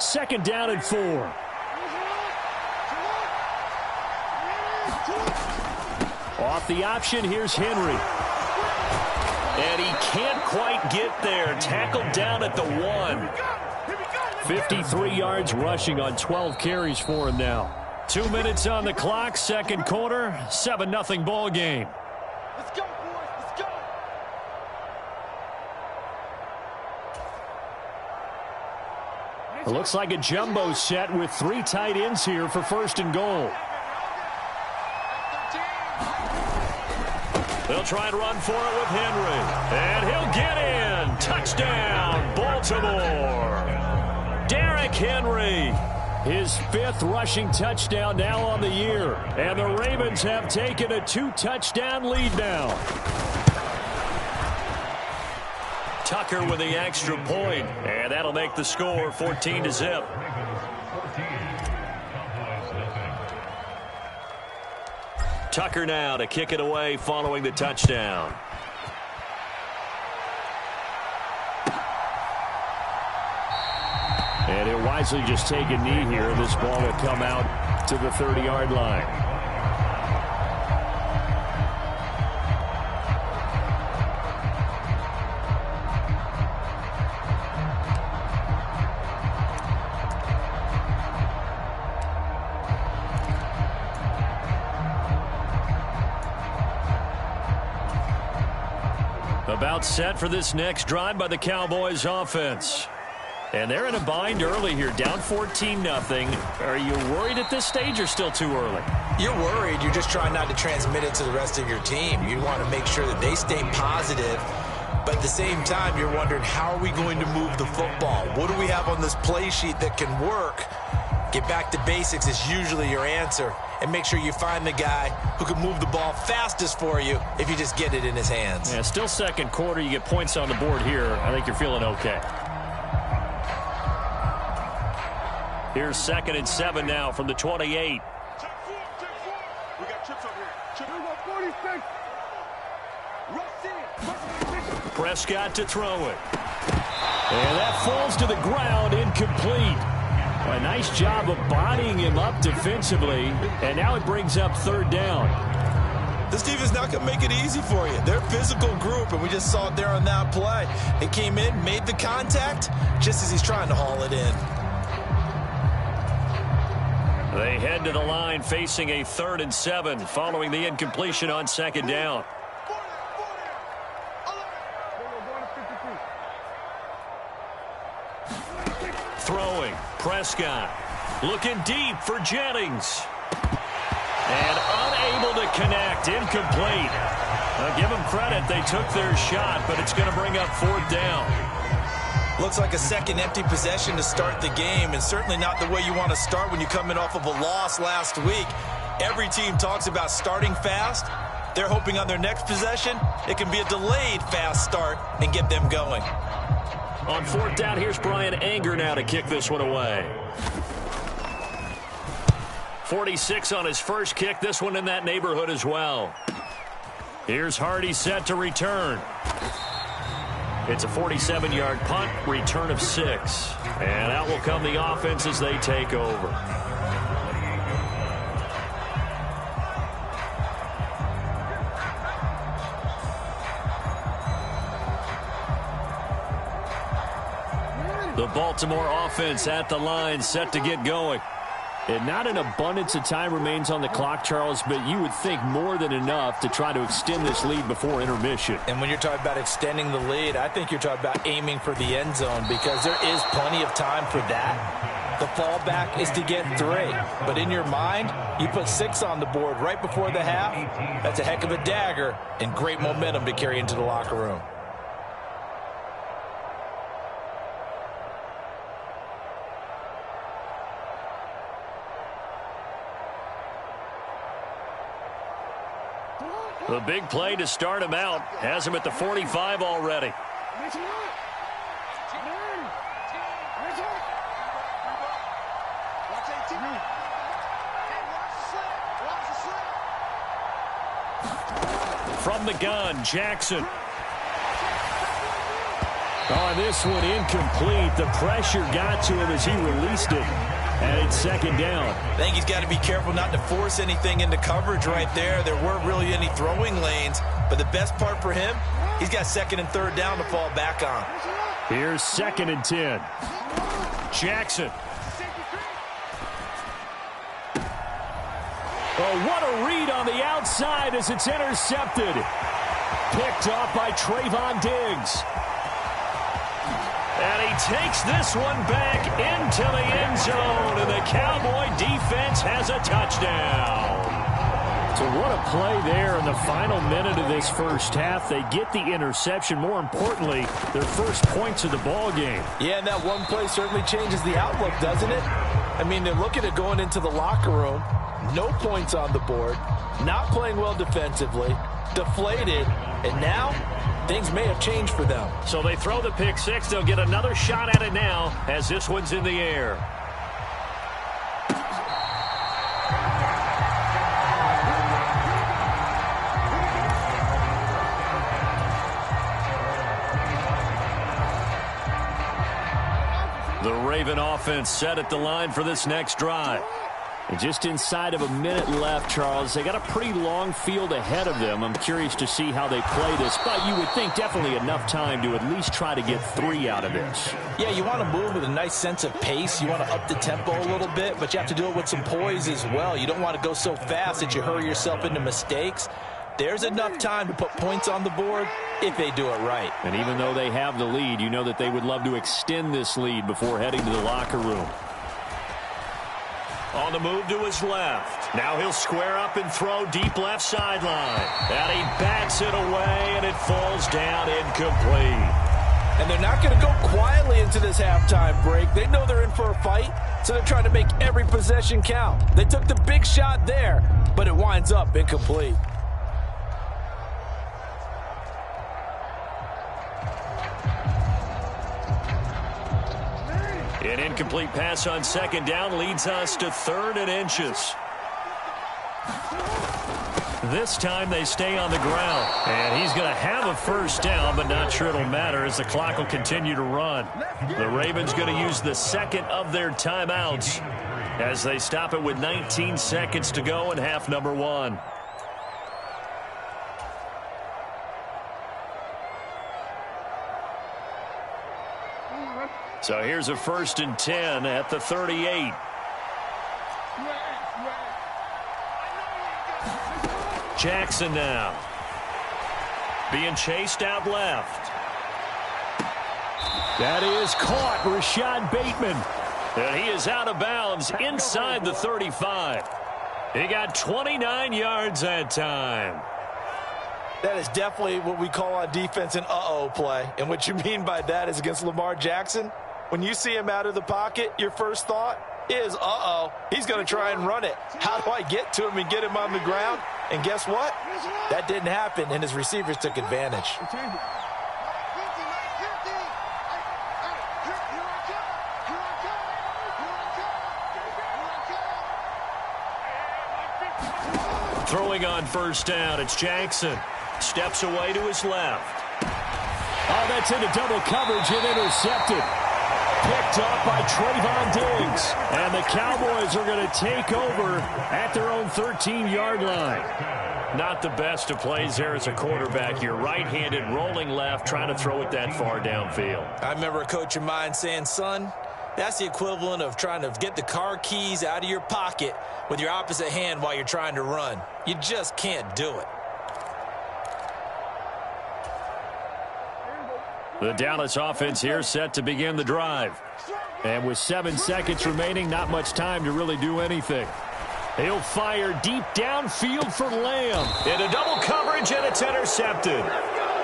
Second down and 4. Off the option, here's Henry. And he can't quite get there. Tackled down at the 1. 53 yards rushing on 12 carries for him now. 2 minutes on the clock, second quarter, 7-0 ball game. Let's go, boys. Let's go. It looks like a jumbo set with 3 tight ends here for first and goal. They'll try and run for it with Henry. And he'll get in. Touchdown, Baltimore. Derrick Henry. His 5th rushing touchdown now on the year. And the Ravens have taken a 2-touchdown lead now. Tucker with the extra point. And that'll make the score 14-0. Tucker now to kick it away following the touchdown. And he'll wisely just take a knee here. This ball will come out to the 30-yard line. About set for this next drive by the Cowboys offense. And they're in a bind early here, down 14-0. Are you worried at this stage or still too early? You're worried. You're just trying not to transmit it to the rest of your team. You want to make sure that they stay positive. But at the same time, you're wondering, how are we going to move the football? What do we have on this play sheet that can work? Get back to basics is usually your answer. And make sure you find the guy who can move the ball fastest for you if you just get it in his hands. Yeah, still second quarter. You get points on the board here. I think you're feeling okay. Here's 2nd and 7 now from the 28. We got trips over here. 46. Prescott to throw it. And that falls to the ground, incomplete. A nice job of bodying him up defensively, and now it brings up 3rd down. This defense not going to make it easy for you. They're a physical group, and we just saw it there on that play. They came in, made the contact, just as he's trying to haul it in. They head to the line facing a 3rd and 7 following the incompletion on 2nd down. Throwing, Prescott, looking deep for Jennings. And unable to connect, incomplete. Give them credit, they took their shot, but it's going to bring up 4th down. Looks like a second empty possession to start the game, and certainly not the way you want to start when you come in off of a loss last week. Every team talks about starting fast. They're hoping on their next possession, it can be a delayed fast start and get them going. On 4th down, here's Brian Anger now to kick this one away. 46 on his first kick, this one in that neighborhood as well. Here's Hardy set to return. It's a 47-yard punt, return of 6. And out will come the offense as they take over. The Baltimore offense at the line, set to get going. And not an abundance of time remains on the clock, Charles, but you would think more than enough to try to extend this lead before intermission. And when you're talking about extending the lead, I think you're talking about aiming for the end zone, because there is plenty of time for that. The fallback is to get 3. But in your mind, you put 6 on the board right before the half. That's a heck of a dagger and great momentum to carry into the locker room. The big play to start him out has him at the 45 already. From the gun, Jackson. Oh, this one incomplete. The pressure got to him as he released it. And it's second down. I think he's got to be careful not to force anything into coverage right there. There weren't really any throwing lanes. But the best part for him, he's got second and third down to fall back on. Here's second and 10. Jackson. Oh, what a read on the outside as it's intercepted. Picked off by Trayvon Diggs. And he takes this one back into the end zone, and the Cowboy defense has a touchdown. So what a play there in the final minute of this first half. They get the interception. More importantly, their first points of the ball game. Yeah, and that one play certainly changes the outlook, doesn't it? I mean, they're looking at going into the locker room. No points on the board. Not playing well defensively. Deflated. And now, things may have changed for them. So they throw the pick six. They'll get another shot at it now as this one's in the air. The Raven offense set at the line for this next drive. And just inside of a minute left, Charles. They got a pretty long field ahead of them. I'm curious to see how they play this, but you would think definitely enough time to at least try to get 3 out of this. Yeah, you want to move with a nice sense of pace. You want to up the tempo a little bit, but you have to do it with some poise as well. You don't want to go so fast that you hurry yourself into mistakes. There's enough time to put points on the board if they do it right. And even though they have the lead, you know that they would love to extend this lead before heading to the locker room. On the move to his left. Now he'll square up and throw deep left sideline. And he bats it away, and it falls down incomplete. And they're not going to go quietly into this halftime break. They know they're in for a fight, so they're trying to make every possession count. They took the big shot there, but it winds up incomplete. An incomplete pass on second down leads us to 3rd and inches. This time they stay on the ground. And he's going to have a first down, but not sure it'll matter as the clock will continue to run. The Ravens going to use the second of their timeouts as they stop it with 19 seconds to go in half number 1. So here's a 1st and 10 at the 38. Jackson now. Being chased out left. That is caught. Rashad Bateman. And he is out of bounds inside the 35. He got 29 yards that time. That is definitely what we call on defense an uh-oh play. And what you mean by that is against Lamar Jackson. When you see him out of the pocket, your first thought is, uh-oh, he's going to try and run it. How do I get to him and get him on the ground? And guess what? That didn't happen, and his receivers took advantage. Throwing on first down, it's Jackson. Steps away to his left. Oh, that's into double coverage and intercepted. Picked off by Trayvon Diggs. And the Cowboys are going to take over at their own 13-yard line. Not the best of plays there as a quarterback. You're right-handed, rolling left, trying to throw it that far downfield. I remember a coach of mine saying, son, that's the equivalent of trying to get the car keys out of your pocket with your opposite hand while you're trying to run. You just can't do it. The Dallas offense here set to begin the drive. And with 7 seconds remaining, not much time to really do anything. He'll fire deep downfield for Lamb. Into double coverage, and it's intercepted.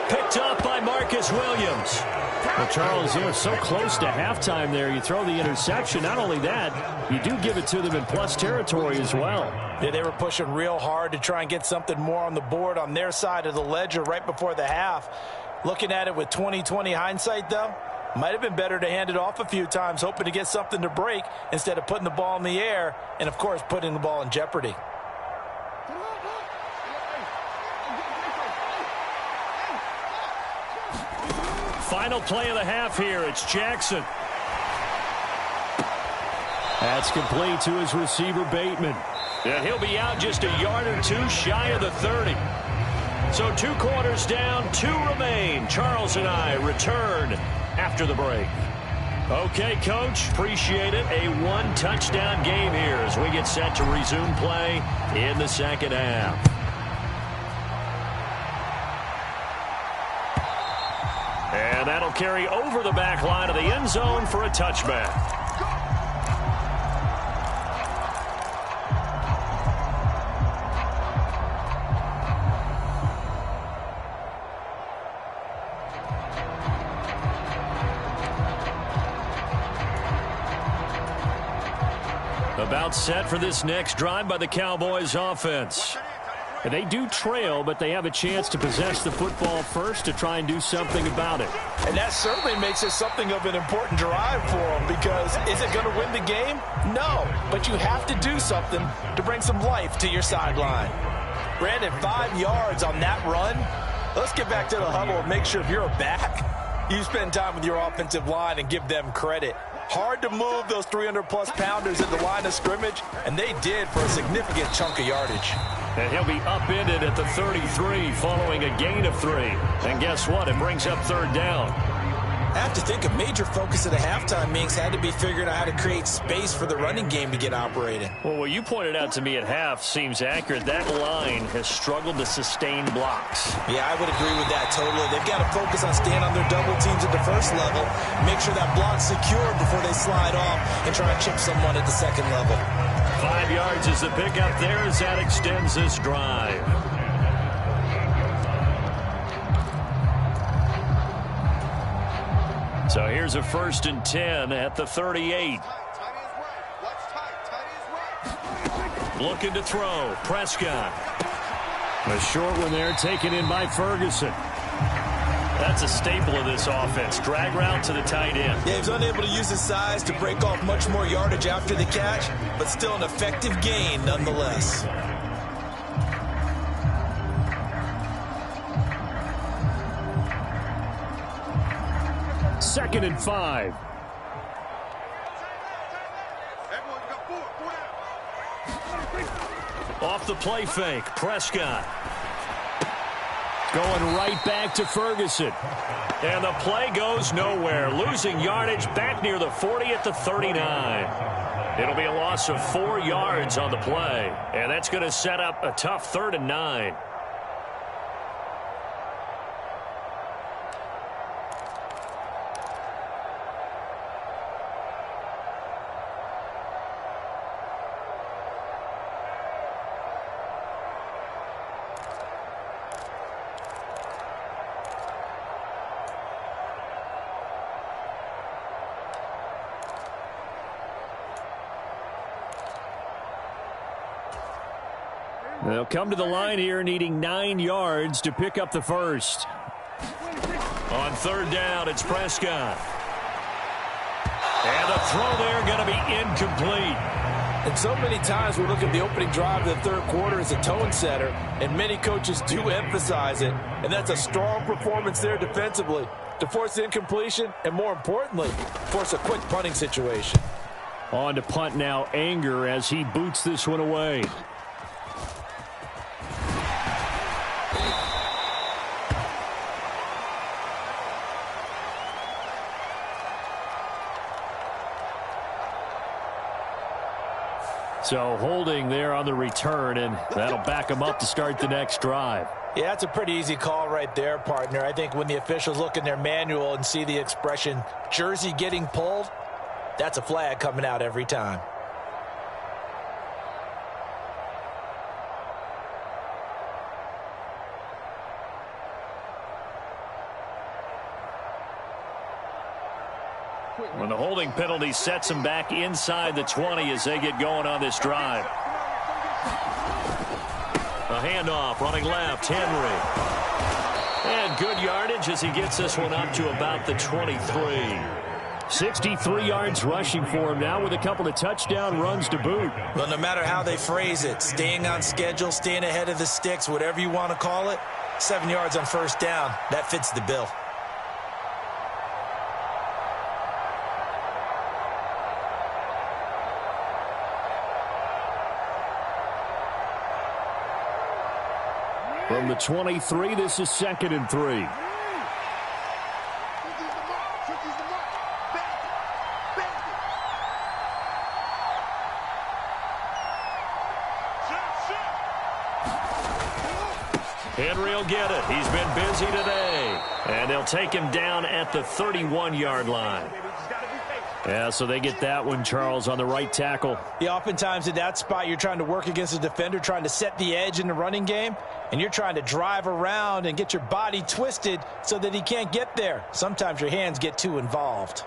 Picked up by Marcus Williams. Well, Charles, you know, so close to halftime there. You throw the interception. Not only that, you do give it to them in plus territory as well. Yeah, they were pushing real hard to try and get something more on the board on their side of the ledger right before the half. Looking at it with 20/20 hindsight, though, might have been better to hand it off a few times, hoping to get something to break instead of putting the ball in the air and, of course, putting the ball in jeopardy. final play of the half here. It's Jackson. That's complete to his receiver, Bateman. And he'll be out just a yard or two shy of the 30. So 2 quarters down, 2 remain. Charles and I return after the break. Okay, Coach, appreciate it. A 1-touchdown game here as we get set to resume play in the second half. And that'll carry over the back line of the end zone for a touchback. About set for this next drive by the Cowboys offense. And they do trail, but they have a chance to possess the football first to try and do something about it. And that certainly makes it something of an important drive for them, because is it going to win the game? No, but you have to do something to bring some life to your sideline. Brandon, 5 yards on that run. Let's get back to the huddle and make sure if you're a back, you spend time with your offensive line and give them credit. Hard to move those 300-plus pounders at the line of scrimmage, and they did for a significant chunk of yardage. And he'll be upended at the 33 following a gain of 3. And guess what? It brings up 3rd down. I have to think a major focus at the halftime meetings had to be figuring out how to create space for the running game to get operating. Well, what you pointed out to me at half seems accurate. That line has struggled to sustain blocks. Yeah, I would agree with that totally. They've got to focus on staying on their double teams at the first level, make sure that block's secured before they slide off and try and chip someone at the second level. 5 yards is the pickup there as that extends this drive. So here's a 1st and 10 at the 38. Looking to throw. Prescott. A short one there taken in by Ferguson. That's a staple of this offense. Drag route to the tight end. Yeah, he's unable to use his size to break off much more yardage after the catch, but still an effective gain nonetheless. Second and 5. Off the play fake. Prescott. Going right back to Ferguson. And the play goes nowhere. Losing yardage back near the 40 at the 39. It'll be a loss of 4 yards on the play. And that's going to set up a tough 3rd and 9. They'll come to the line here needing 9 yards to pick up the first. On 3rd down, it's Prescott. And the throw there going to be incomplete. And so many times we look at the opening drive of the 3rd quarter as a tone setter, and many coaches do emphasize it. And that's a strong performance there defensively to force incompletion and, more importantly, force a quick punting situation. On to punt now, Anger, as he boots this one away. So holding there on the return, and that'll back them up to start the next drive. Yeah, that's a pretty easy call right there, partner. I think when the officials look in their manual and see the expression jersey getting pulled, that's a flag coming out every time. When the holding penalty sets them back inside the 20 as they get going on this drive. A handoff, running left, Henry. And good yardage as he gets this one up to about the 23. 63 yards rushing for him now with a couple of touchdown runs to boot. Well, no matter how they phrase it, staying on schedule, staying ahead of the sticks, whatever you want to call it, 7 yards on 1st down, that fits the bill. From the 23, this is 2nd and 3. Henry will get it. He's been busy today. And they'll take him down at the 31-yard line. Yeah, so they get that one, Charles, on the right tackle. Yeah, oftentimes in that spot, you're trying to work against a defender, trying to set the edge in the running game, and you're trying to drive around and get your body twisted so that he can't get there. Sometimes your hands get too involved.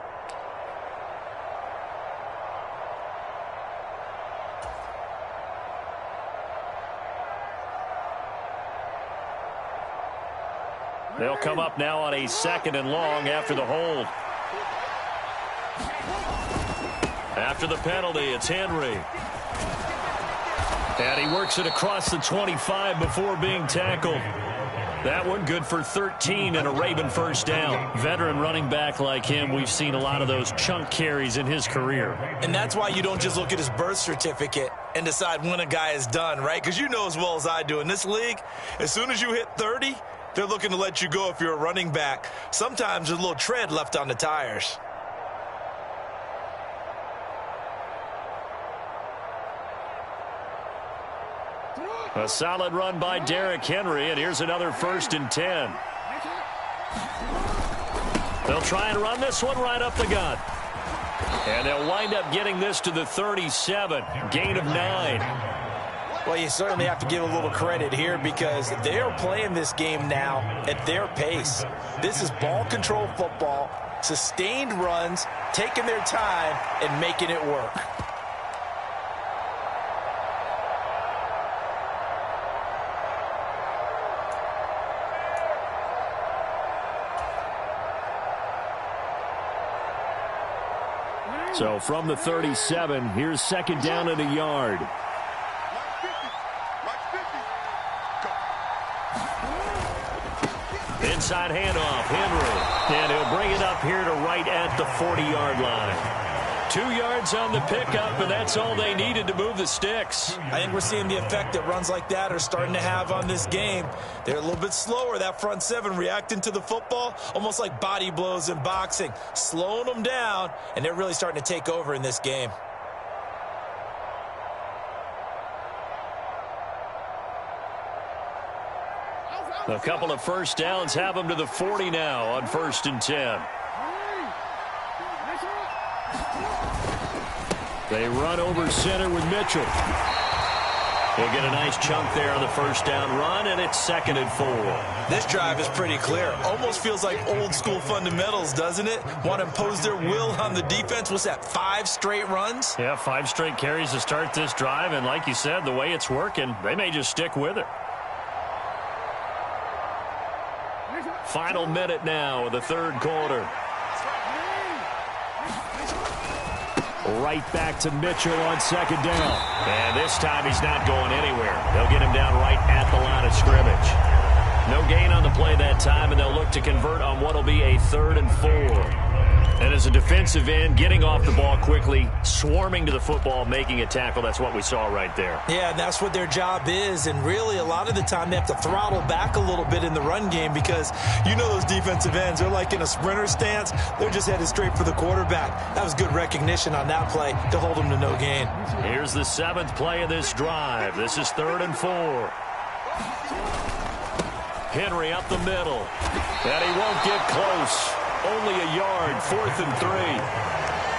They'll come up now on a 2nd and long after the hold. After the penalty, it's Henry. And he works it across the 25 before being tackled. That one good for 13 and a Raven first down. Veteran running back like him, we've seen a lot of those chunk carries in his career. And that's why you don't just look at his birth certificate and decide when a guy is done, right? Because you know as well as I do, in this league, as soon as you hit 30, they're looking to let you go if you're a running back. Sometimes there's a little tread left on the tires. A solid run by Derrick Henry, and here's another 1st and 10. They'll try and run this one right up the gut. And they'll wind up getting this to the 37, gain of 9. Well, you certainly have to give a little credit here because they're playing this game now at their pace. This is ball control football, sustained runs, taking their time, and making it work. So from the 37, here's 2nd down and a yard. Inside handoff, Henry. And he'll bring it up here to right at the 40-yard line. 2 yards on the pickup, and that's all they needed to move the sticks. I think we're seeing the effect that runs like that are starting to have on this game. They're a little bit slower, that front seven, reacting to the football, almost like body blows in boxing, slowing them down, and they're really starting to take over in this game. A couple of first downs have them to the 40 now on 1st and 10. They run over center with Mitchell. He'll get a nice chunk there on the first down run, and it's 2nd and 4. This drive is pretty clear. Almost feels like old school fundamentals, doesn't it? Want to impose their will on the defense. What's that, 5 straight runs? Yeah, 5 straight carries to start this drive, and like you said, the way it's working, they may just stick with it. Final minute now of the 3rd quarter. Right back to Mitchell on 2nd down. And this time he's not going anywhere. They'll get him down right at the line of scrimmage. No gain on the play that time, and they'll look to convert on what will be a 3rd and 4. And as a defensive end, getting off the ball quickly, swarming to the football, making a tackle, that's what we saw right there. Yeah, that's what their job is, and really a lot of the time they have to throttle back a little bit in the run game because you know those defensive ends, they're like in a sprinter stance. They're just headed straight for the quarterback. That was good recognition on that play to hold them to no gain. Here's the 7th play of this drive. This is 3rd and 4. Henry up the middle, and he won't get close. Only a yard, 4th and 3.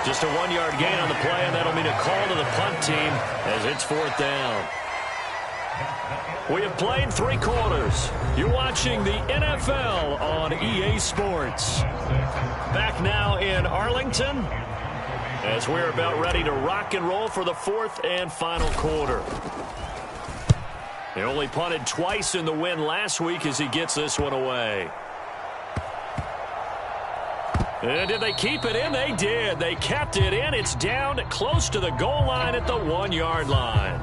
Just a 1-yard gain on the play, and that'll mean a call to the punt team as it's 4th down. We have played 3 quarters. You're watching the NFL on EA Sports. Back now in Arlington as we're about ready to rock and roll for the 4th and final quarter. He only punted twice in the win last week as he gets this one away. And did they keep it in? They did. They kept it in. It's down close to the goal line at the 1-yard line.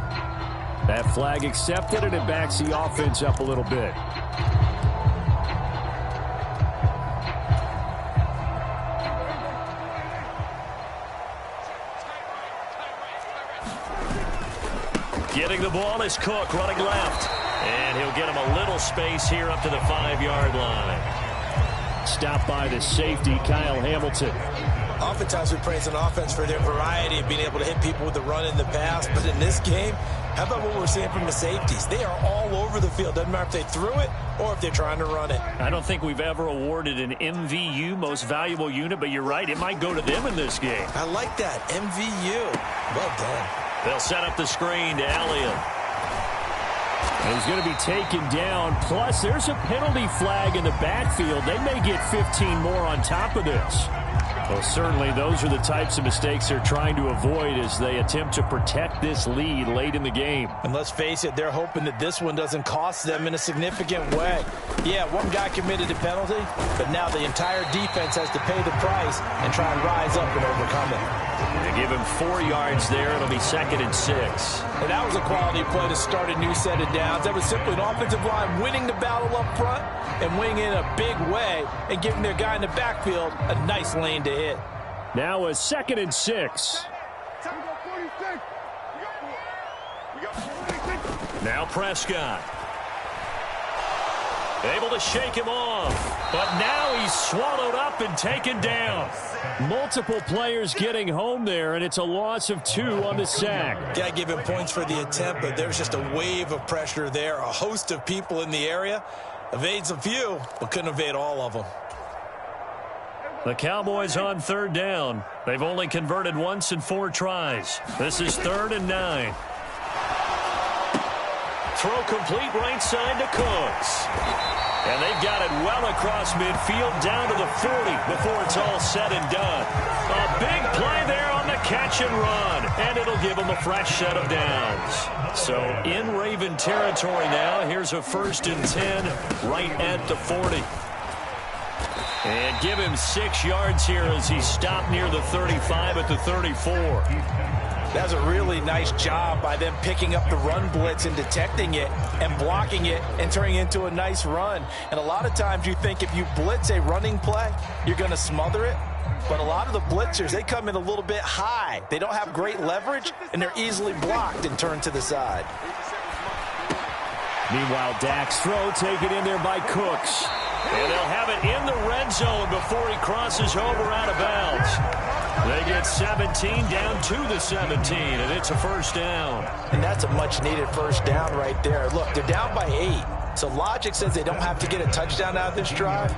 That flag accepted, and it backs the offense up a little bit. Getting the ball is Cook running left. And he'll get him a little space here up to the 5-yard line. Stopped by the safety, Kyle Hamilton. Oftentimes we praise an offense for their variety of being able to hit people with the run in the pass. But in this game, how about what we're seeing from the safeties? They are all over the field. Doesn't matter if they threw it or if they're trying to run it. I don't think we've ever awarded an MVU, most valuable unit, but you're right, it might go to them in this game. I like that, MVU. Well done. They'll set up the screen to Elliott. And he's going to be taken down. Plus, there's a penalty flag in the backfield. They may get 15 more on top of this. Well, certainly those are the types of mistakes they're trying to avoid as they attempt to protect this lead late in the game. And let's face it, they're hoping that this one doesn't cost them in a significant way. Yeah, one guy committed a penalty, but now the entire defense has to pay the price and try and rise up and overcome it. They give him 4 yards there. It'll be 2nd and 6. And that was a quality play to start a new set of downs. That was simply an offensive line winning the battle up front and winning in a big way and giving their guy in the backfield a nice lane to hit. Now a 2nd and 6. Now Prescott. Able to shake him off, but now he's swallowed up and taken down. Multiple players getting home there, and it's a loss of 2 on the sack. Got to give him points for the attempt, but there's just a wave of pressure there. A host of people in the area. Evades a few, but couldn't evade all of them. The Cowboys on 3rd down. They've only converted once in 4 tries. This is 3rd and 9. Throw complete right side to Cooks. And they've got it well across midfield down to the 40 before it's all said and done. A big play there on the catch and run. And it'll give them a fresh set of downs. So in Raven territory now, here's a 1st and 10 right at the 40. And give him 6 yards here as he stopped near the 35 at the 34. That's a really nice job by them picking up the run blitz and detecting it and blocking it and turning it into a nice run. And a lot of times you think if you blitz a running play, you're going to smother it. But a lot of the blitzers, they come in a little bit high. They don't have great leverage, and they're easily blocked and turned to the side. Meanwhile, Dak's throw taken in there by Cooks. And they'll have it in the red zone before he crosses over out of bounds. They get 17 down to the 17, and it's a 1st down. And that's a much-needed 1st down right there. Look, they're down by 8, so logic says they don't have to get a touchdown out of this drive.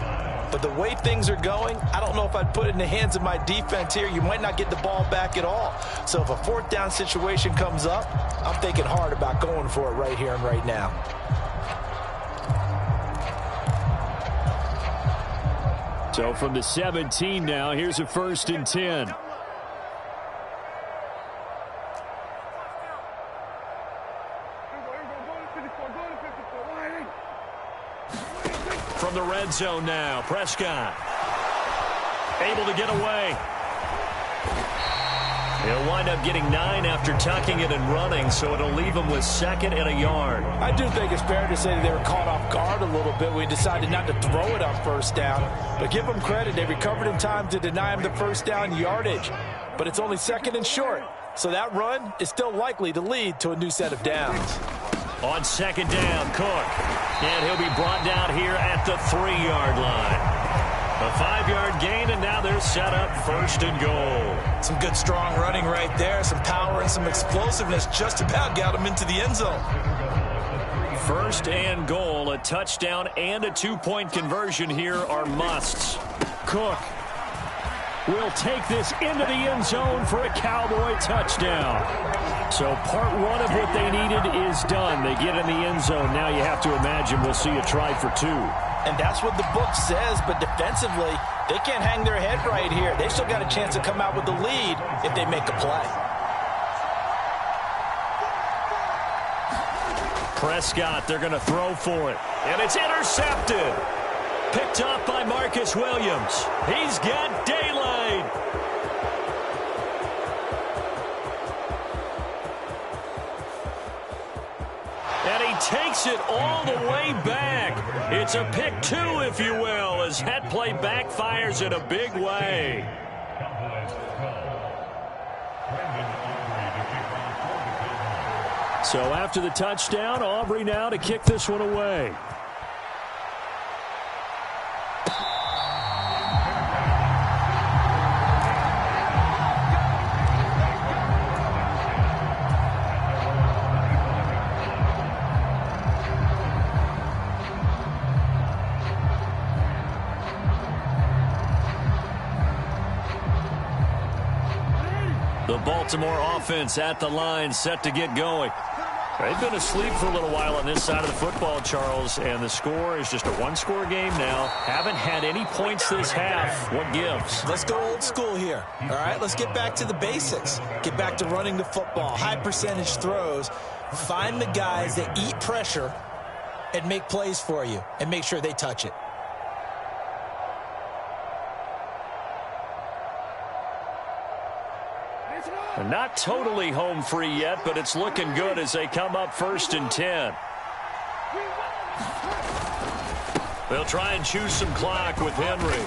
But the way things are going, I don't know if I'd put it in the hands of my defense here. You might not get the ball back at all. So if a 4th down situation comes up, I'm thinking hard about going for it right here and right now. So from the 17 now, here's a 1st and 10. From the red zone now, Prescott. Able to get away. He'll wind up getting 9 after tucking it and running, so it'll leave him with 2nd and a yard. I do think it's fair to say that they were caught off guard a little bit when he decided not to throw it on 1st down. But give them credit. They recovered in time to deny him the 1st down yardage. But it's only 2nd and short, so that run is still likely to lead to a new set of downs. On 2nd down, Cook. And he'll be brought down here at the 3-yard line. A 5-yard gain, and now they're set up 1st and goal. Some good, strong running right there. Some power and some explosiveness just about got him into the end zone. 1st and goal. A touchdown and a 2-point conversion here are musts. Cook will take this into the end zone for a Cowboy touchdown. So part 1 of what they needed is done. They get in the end zone. Now you have to imagine we'll see a try for 2. And that's what the book says, but defensively, they can't hang their head right here. They still got a chance to come out with the lead if they make a play. Prescott, they're going to throw for it. And it's intercepted. Picked up by Marcus Williams. He's got daylight. And he takes it all the way back. It's a pick 2, if you will, as that play backfires in a big way. So after the touchdown, Aubrey now to kick this one away. The Baltimore offense at the line, set to get going. They've been asleep for a little while on this side of the football, Charles, and the score is just a one-score game now. Haven't had any points this half. What gives? Let's go old school here. All right, let's get back to the basics. Get back to running the football, high percentage throws. Find the guys that eat pressure and make plays for you and make sure they touch it. Not totally home free yet, but it's looking good as they come up 1st and 10. They'll try and choose some clock with Henry.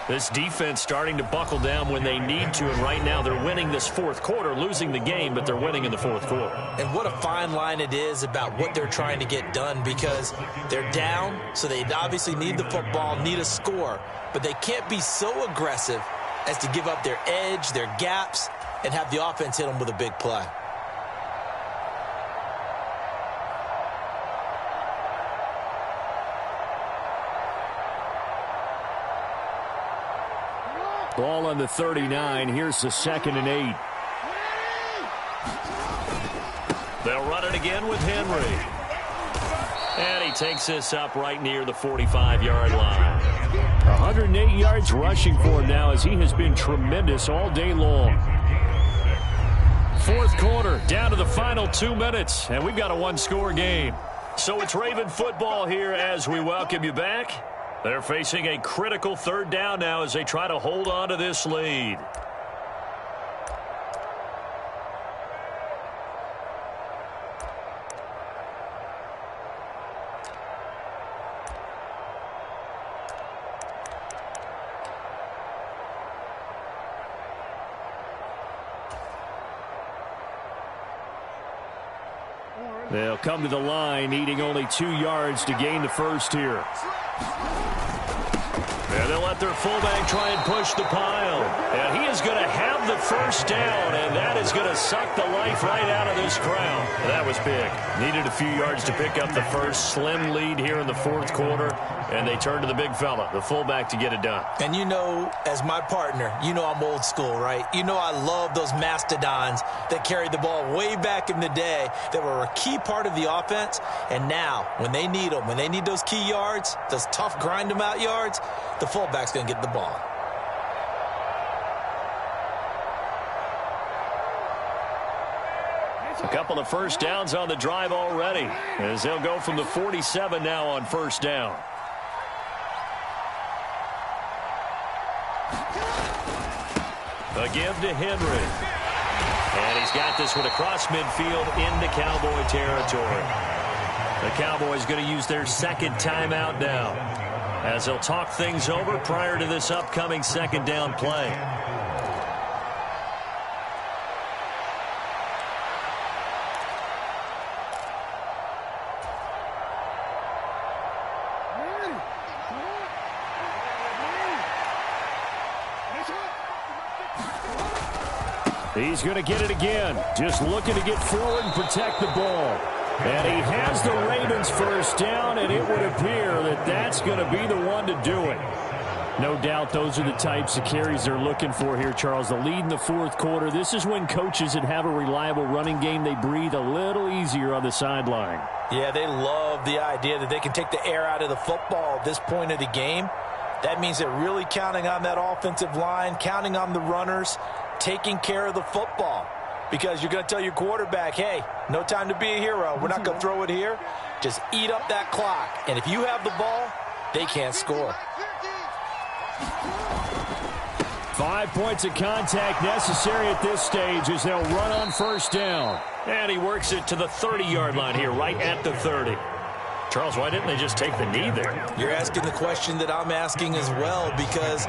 This defense starting to buckle down when they need to, and right now they're winning this fourth quarter, losing the game, but they're winning in the fourth quarter. And what a fine line it is about what they're trying to get done, because they're down, so they obviously need the football, need a score, but they can't be so aggressive as to give up their edge, their gaps, and have the offense hit them with a big play. Ball on the 39. Here's the 2nd and 8. They'll run it again with Henry. And he takes this up right near the 45-yard line. 108 yards rushing for him now as he has been tremendous all day long. Fourth quarter, down to the final 2 minutes, and we've got a one-score game. So it's Raven football here as we welcome you back. They're facing a critical 3rd down now as they try to hold on to this lead. They'll come to the line, needing only 2 yards to gain the first here. And they'll let their fullback try and push the pile. And he is going to have the first down, and that is going to suck the life right out of this crowd. That was big. Needed a few yards to pick up the first. Slim lead here in the fourth quarter, and they turn to the big fella, the fullback, to get it done. And you know, as my partner, you know I'm old school, right? You know I love those mastodons that carried the ball way back in the day that were a key part of the offense. And now, when they need them, when they need those key yards, those tough grind-them-out yards, the fullback's going to get the ball. A couple of first downs on the drive already, as they'll go from the 47 now on first down. A give to Henry. And he's got this one across midfield into Cowboy territory. The Cowboys going to use their 2nd timeout now, as they'll talk things over prior to this upcoming 2nd down play. He's going to get it again. Just looking to get forward and protect the ball. And he has the Ravens first down, and it would appear that that's going to be the one to do it. No doubt those are the types of carries they're looking for here, Charles. The lead in the fourth quarter. This is when coaches that have a reliable running game, they breathe a little easier on the sideline. Yeah, they love the idea that they can take the air out of the football at this point of the game. That means they're really counting on that offensive line, counting on the runners, taking care of the football. Because you're going to tell your quarterback, hey, no time to be a hero. We're not going to throw it here. Just eat up that clock. And if you have the ball, they can't score. 5 points of contact necessary at this stage as they'll run on first down. And he works it to the 30-yard line here, right at the 30. Charles, why didn't they just take the knee there? You're asking the question that I'm asking as well, because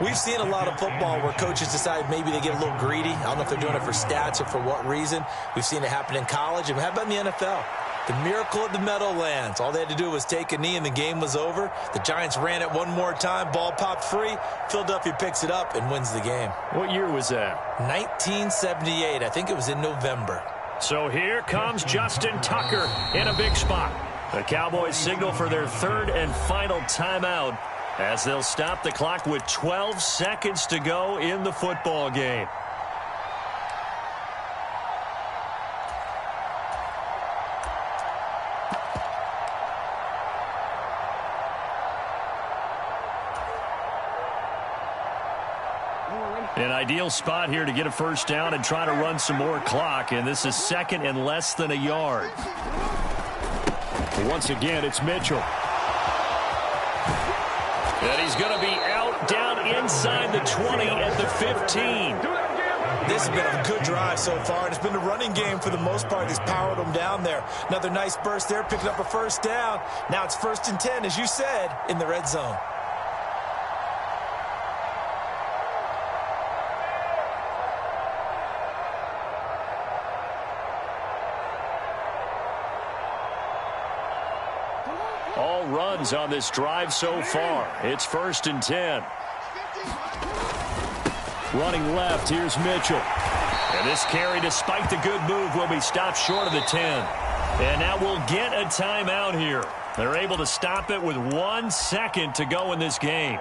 We've seen a lot of football where coaches decide maybe they get a little greedy. I don't know if they're doing it for stats or for what reason. We've seen it happen in college. And how about in the NFL? The miracle of the Meadowlands. All they had to do was take a knee and the game was over. The Giants ran it one more time. Ball popped free. Philadelphia picks it up and wins the game. What year was that? 1978. I think it was in November. So here comes Justin Tucker in a big spot. The Cowboys signal for their third and final timeout as they'll stop the clock with 12 seconds to go in the football game. An ideal spot here to get a first down and try to run some more clock, and this is second and less than a yard. Once again, it's Mitchell. And he's going to be out down inside the 20 at the 15. This has been a good drive so far, and it's been a running game for the most part. He's powered them down there. Another nice burst there, picking up a first down. Now it's 1st and 10, as you said, in the red zone. All runs on this drive so far. It's 1st and 10. Running left, here's Mitchell. And this carry, despite the good move, will be stopped short of the 10. And now we'll get a timeout here. They're able to stop it with 1 second to go in this game.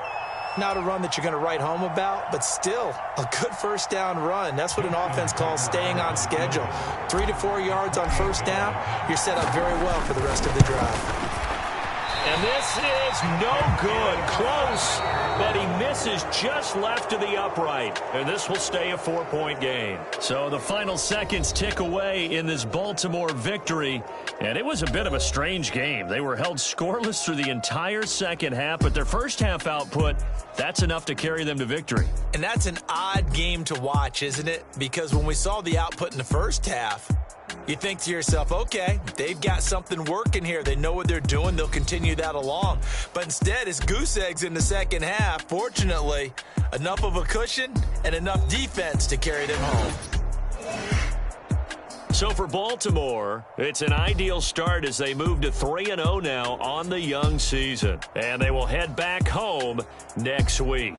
Not a run that you're going to write home about, but still a good first down run. That's what an offense calls staying on schedule. 3 to 4 yards on first down. You're set up very well for the rest of the drive. And this is no good. Close, but he misses just left of the upright. And this will stay a 4-point game. So the final seconds tick away in this Baltimore victory. And it was a bit of a strange game. They were held scoreless through the entire second half, but their first half output, that's enough to carry them to victory. And that's an odd game to watch, isn't it? Because when we saw the output in the first half, you think to yourself, okay, they've got something working here. They know what they're doing. They'll continue that along. But instead, it's goose eggs in the second half. Fortunately, enough of a cushion and enough defense to carry them home. So for Baltimore, it's an ideal start as they move to 3-0 now on the young season. And they will head back home next week.